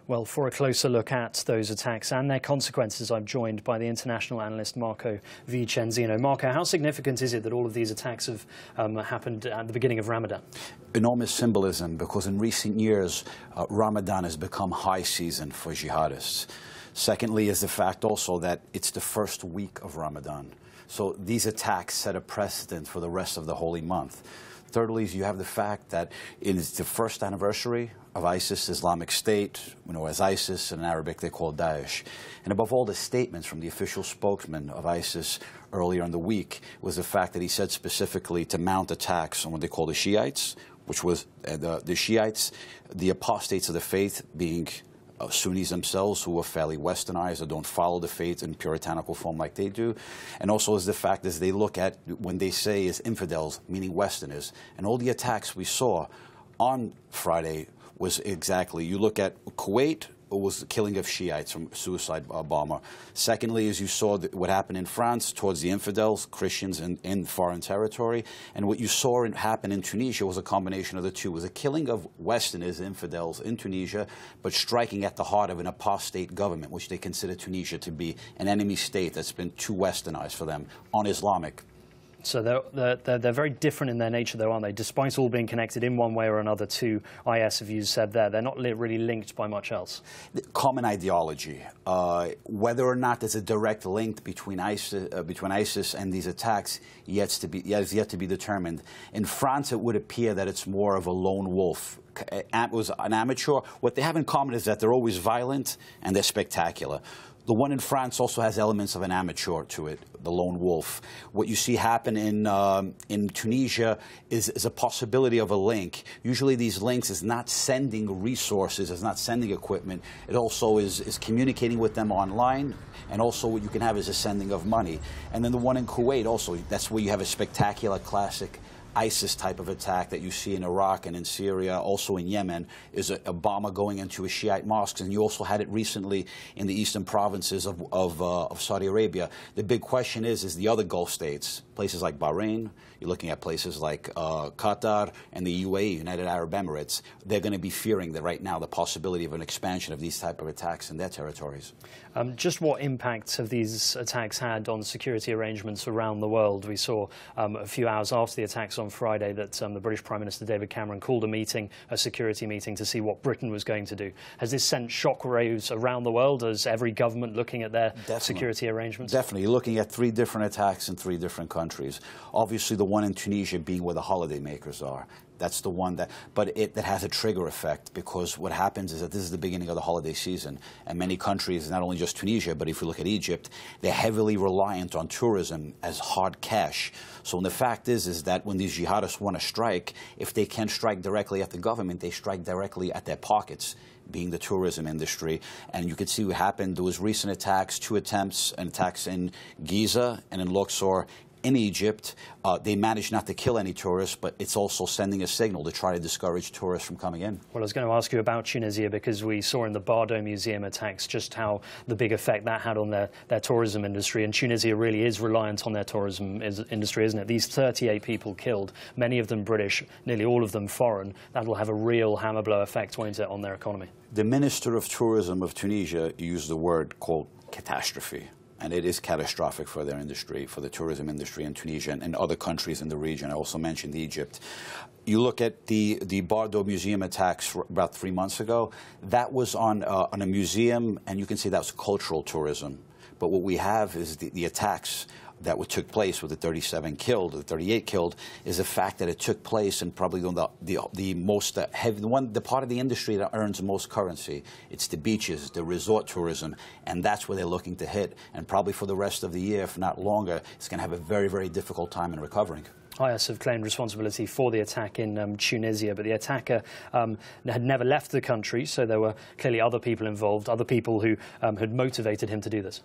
Well, for a closer look at those attacks and their consequences, I'm joined by the international analyst Marco Vicenzino. Marco, how significant is it that all of these attacks have happened at the beginning of Ramadan? Enormous symbolism, because in recent years, Ramadan has become high season for jihadists. Secondly is the fact also that it's the first week of Ramadan. So these attacks set a precedent for the rest of the holy month. Thirdly, you have the fact that it is the first anniversary of ISIS, Islamic State, as ISIS, and in Arabic they call Daesh. And above all, the statements from the official spokesman of ISIS earlier in the week was the fact that he said specifically to mount attacks on what they call the Shiites, which was the Shiites, the apostates of the faith, being Sunnis themselves, who are fairly westernized or don't follow the faith in puritanical form like they do. And also is the fact is they look at, when they say is infidels, meaning Westerners. And all the attacks we saw on Friday was exactly, you look at Kuwait, it was the killing of Shiites from suicide bomber. Secondly, as you saw what happened in France towards the infidels, Christians in foreign territory. And what you saw happen in Tunisia was a combination of the two. It was a killing of Westerners, infidels in Tunisia, but striking at the heart of an apostate government, which they consider Tunisia to be an enemy state that's been too westernized for them, un-Islamic. So they're very different in their nature, though, aren't they? Despite all being connected in one way or another to IS, as you said there, they're not really linked by much else. Common ideology. Whether or not there's a direct link between ISIS and these attacks is yet to be determined. In France, it would appear that it's more of a lone wolf. It was an amateur. What they have in common is that they're always violent and they're spectacular. The one in France also has elements of an amateur to it, the lone wolf. What you see happen in Tunisia is a possibility of a link. Usually these links is not sending resources, is not sending equipment. It also is communicating with them online, and also what you can have is a sending of money. And then the one in Kuwait also, that's where you have a spectacular classic ISIS type of attack that you see in Iraq and in Syria, also in Yemen, is a bomber going into a Shiite mosque. And you also had it recently in the eastern provinces of Saudi Arabia. The big question is the other Gulf states, places like Bahrain, you're looking at places like Qatar and the UAE, United Arab Emirates, they're going to be fearing that right now the possibility of an expansion of these type of attacks in their territories. Just what impact have these attacks had on security arrangements around the world? We saw a few hours after the attacks on Friday that the British Prime Minister David Cameron called a security meeting to see what Britain was going to do. Has this sent shockwaves around the world? Is every government looking at their security arrangements? Definitely. You're looking at 3 different attacks in 3 different countries. Obviously, the one in Tunisia being where the holidaymakers are. That's the one that has a trigger effect, because what happens is that this is the beginning of the holiday season, and many countries, not only just Tunisia, but if you look at Egypt, they're heavily reliant on tourism as hard cash. So the fact is that when these jihadists want to strike, if they can't strike directly at the government, they strike directly at their pockets, being the tourism industry. And you could see what happened. There was recent attacks, 2 attempts and attacks in Giza and in Luxor in Egypt. They managed not to kill any tourists, but it's also sending a signal to try to discourage tourists from coming in. Well, I was going to ask you about Tunisia, because we saw in the Bardo Museum attacks just how the big effect that had on their tourism industry. And Tunisia really is reliant on their tourism industry, isn't it? These 38 people killed, many of them British, nearly all of them foreign. That will have a real hammer blow effect, won't it, on their economy? The Minister of Tourism of Tunisia used the word called catastrophe. And it is catastrophic for their industry, for the tourism industry in Tunisia and other countries in the region. I also mentioned Egypt. You look at the Bardo Museum attacks about 3 months ago. That was on a museum, and you can see that was cultural tourism. But what we have is the attacks that took place with the 37 killed, the 38 killed, is the fact that it took place in probably the most heavy, the part of the industry that earns the most currency. It's the beaches, the resort tourism, and that's where they're looking to hit. And probably for the rest of the year, if not longer, it's going to have a very, very difficult time in recovering. IS have claimed responsibility for the attack in Tunisia, but the attacker had never left the country, so there were clearly other people involved, other people who had motivated him to do this.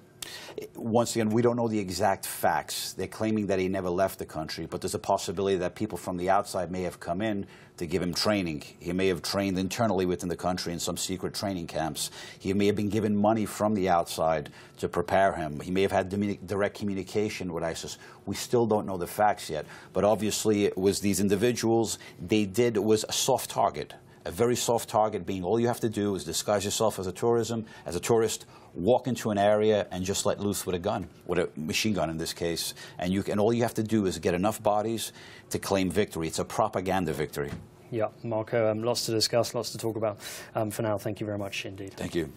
Once again, we don't know the exact facts. They're claiming that he never left the country, but there's a possibility that people from the outside may have come in to give him training. He may have trained internally within the country in some secret training camps. He may have been given money from the outside to prepare him. He may have had direct communication with ISIS. We still don't know the facts yet, but obviously it was these individuals. It was a soft target. A very soft target being all you have to do is disguise yourself as a tourist, walk into an area and just let loose with a gun, with a machine gun in this case, and all you have to do is get enough bodies to claim victory. It's a propaganda victory. Yeah, Marco, lots to discuss, lots to talk about. For now, thank you very much indeed. Thank you.